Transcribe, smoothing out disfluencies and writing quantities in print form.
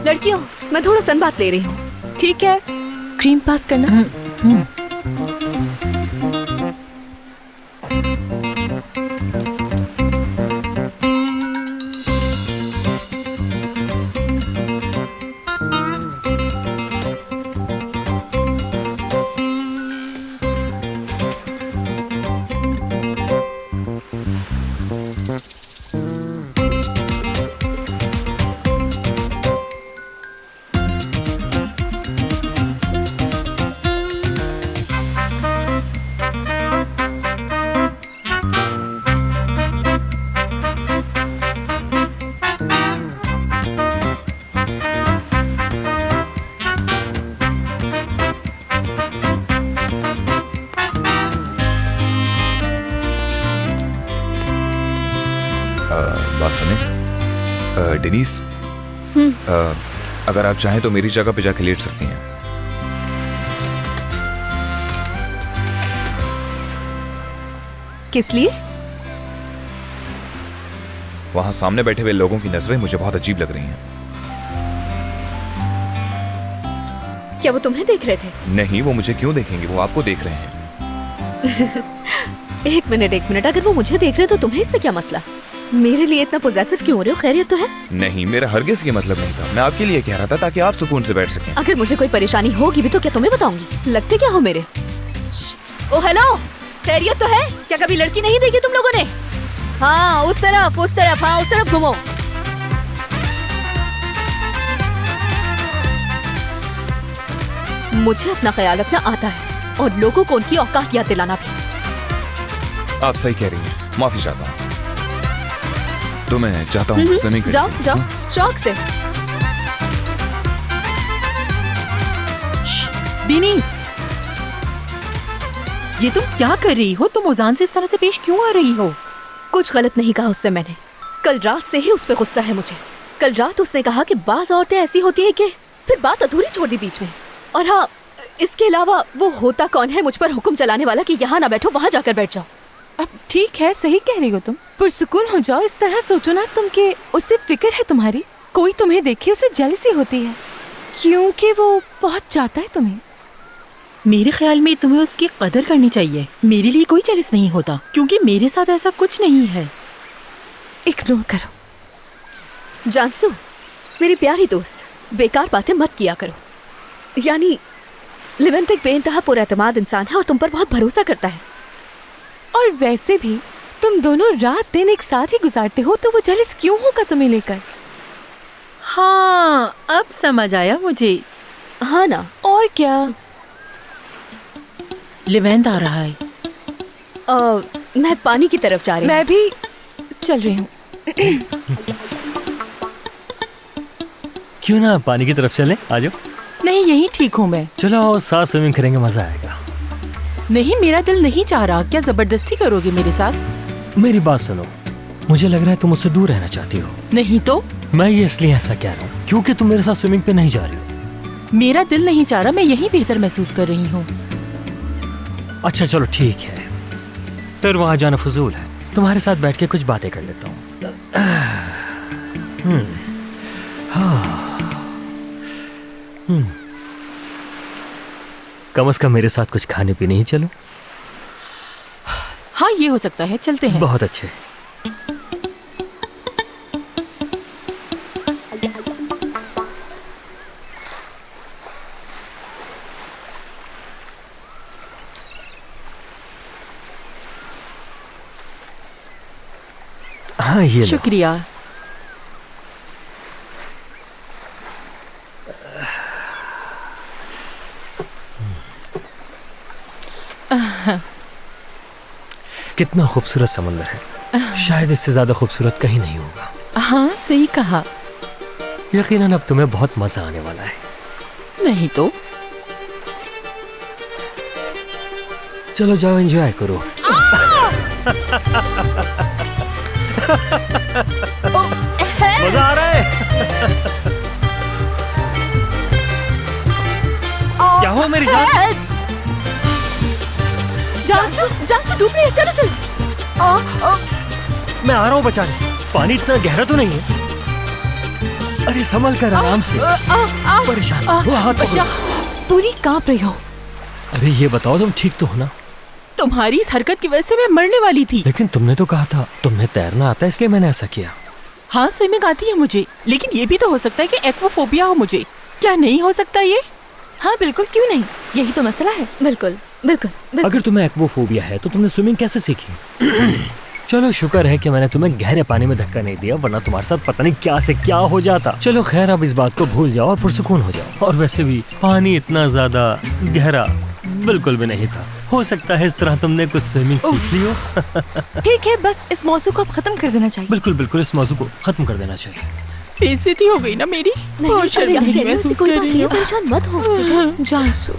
लड़कियों, मैं थोड़ा सनबाथ ले रही हूँ। ठीक है, क्रीम पास करना। बात सुने डेनीस, अगर आप चाहें तो मेरी जगह पे जाके लेट सकती हैं। किस लिए? वहां सामने बैठे हुए लोगों की नजरें मुझे बहुत अजीब लग रही हैं। क्या वो तुम्हें देख रहे थे? नहीं, वो मुझे क्यों देखेंगे, वो आपको देख रहे हैं। एक मिनट, अगर वो मुझे देख रहे तो तुम्हें इससे क्या मसला? मेरे लिए इतना पोजेसिव क्यों हो रहे हो? खैरियत तो है? नहीं, मेरा हरगिज़ ये मतलब नहीं था। मैं आपके लिए कह रहा था ताकि आप सुकून से बैठ सकें। अगर मुझे कोई परेशानी होगी भी तो क्या तुम्हें बताऊंगी? लगते क्या हो मेरे? ओ हेलो, खैरियत तो है? क्या कभी लड़की नहीं देखी तुम लोगों ने? हाँ, उस तरफ घूमो। मुझे अपना ख्याल रखना आता है और लोगों को उनकी औकात याद दिलाना भी। आप सही कह रही हैं, माफी चाहता हूँ। तो मैं चाहता हूँ स्विमिंग करें। जाओ शौक से। डेनीस, ये तुम क्या कर रही हो? तुम उजान से इस तरह से पेश क्यों आ रही हो? कुछ गलत नहीं कहा उससे मैंने। कल रात से ही उस पे गुस्सा है मुझे। कल रात उसने कहा कि बाज औरतें ऐसी होती हैं कि फिर बात अधूरी छोड़ दी बीच में। और हाँ, इसके अलावा वो होता कौन है मुझ पर हुक्म चलाने वाला कि यहाँ ना बैठो, वहाँ जाकर बैठ जाओ। अब ठीक है, सही कह रही हो तुम। पुरसुकून हो जाओ, इस तरह सोचो ना तुम कि उससे फिक्र है तुम्हारी। कोई तुम्हें देखे उसे जेलसी होती है क्योंकि वो बहुत चाहता है तुम्हें। मेरे ख्याल में तुम्हें उसकी कदर करनी चाहिए। मेरे लिए कोई जेलस नहीं होता क्योंकि मेरे साथ ऐसा कुछ नहीं है। इग्नोर करो। जानसू, मेरी प्यारी दोस्त, बेकार बातें मत किया करो। यानी लिवेंट एक बेइंतहा पुरएतमाद इंसान है और तुम पर बहुत भरोसा करता है। और वैसे भी तुम दोनों रात दिन एक साथ ही गुजारते हो, तो वो जेलस क्यों होगा तुम्हें लेकर? हाँ, अब समझ आया मुझे। हाँ ना, और क्या। लिवेंट आ रहा है। मैं पानी की तरफ जा रही हूँ। मैं भी चल रही हूँ। क्यों ना पानी की तरफ चले? आ जाओ। नहीं, यही ठीक हूँ मैं। चलो साथ स्विमिंग करेंगे, मजा आएगा। नहीं, मेरा दिल नहीं चाह रहा। क्या जबरदस्ती करोगे मेरे साथ? मेरी बात सुनो, मुझे लग रहा है तुम मुझसे दूर रहना चाहती हो। नहीं तो? मैं ये इसलिए ऐसा कह रहा हूँ क्योंकि तुम मेरे साथ स्विमिंग पे नहीं जा रही हो। मेरा दिल नहीं चाह रहा, मैं यही बेहतर महसूस कर रही हूँ। अच्छा चलो ठीक है, फिर वहां जाना फजूल है। तुम्हारे साथ बैठ के कुछ बातें कर लेता हूँ। कम से कम मेरे साथ कुछ खाने पीने ही चलो। हाँ, ये हो सकता है, चलते हैं। बहुत अच्छे। हाँ, ये शुक्रिया। कितना खूबसूरत समंदर है, शायद इससे ज्यादा खूबसूरत कहीं नहीं होगा। हाँ, सही कहा। यकीनन अब तुम्हें बहुत मजा आने वाला है। नहीं तो? चलो जाओ, एंजॉय करो। मजा आ रहा है। क्या हुआ मेरी जान? जानसू डूब रही है, चलो चलो। मैं आ रहा हूँ बचाने। पानी इतना गहरा तो नहीं है। अरे संभल कर, आराम से। परेशान वो हाथ पकड़ो। पूरी कांप रही हो। अरे ये बताओ, तुम ठीक तो हो ना? तुम्हारी इस हरकत की वजह से मैं मरने वाली थी। लेकिन तुमने तो कहा था तुम्हें तैरना आता है, इसलिए मैंने ऐसा किया। हाँ, स्विमिंग आती है मुझे, लेकिन ये भी तो हो सकता है कि एक्वाफोबिया हो मुझे। क्या नहीं हो सकता ये? हाँ बिल्कुल, क्यों नहीं, यही तो मसला है। बिल्कुल बिल्कुल बिल्कुल। अगर तुम्हें एक्वाफोबिया है तो तुमने स्विमिंग कैसे सीखी? चलो शुक्र है कि मैंने तुम्हें गहरे पानी में धक्का नहीं दिया, वरना तुम्हारे साथ पता नहीं क्या से क्या हो जाता। चलो खैर, अब इस बात को भूल जाओ और पुरसुकून हो जाओ। और वैसे भी पानी इतना ज्यादा गहरा बिल्कुल भी नहीं था। हो सकता है इस तरह तुमने कुछ स्विमिंग सीख ली हो। ठीक है, बस इस मौजू को अब खत्म कर देना चाहिए। बिल्कुल बिल्कुल, इस मौजू को खत्म कर देना चाहिए। बेइज्जती हो गई ना मेरी। नहीं, बहुत अरे शर्मिंदगी यार, महसूस कोई कर बात रही नहीं है, हूँ। परेशान मत हो। जानसू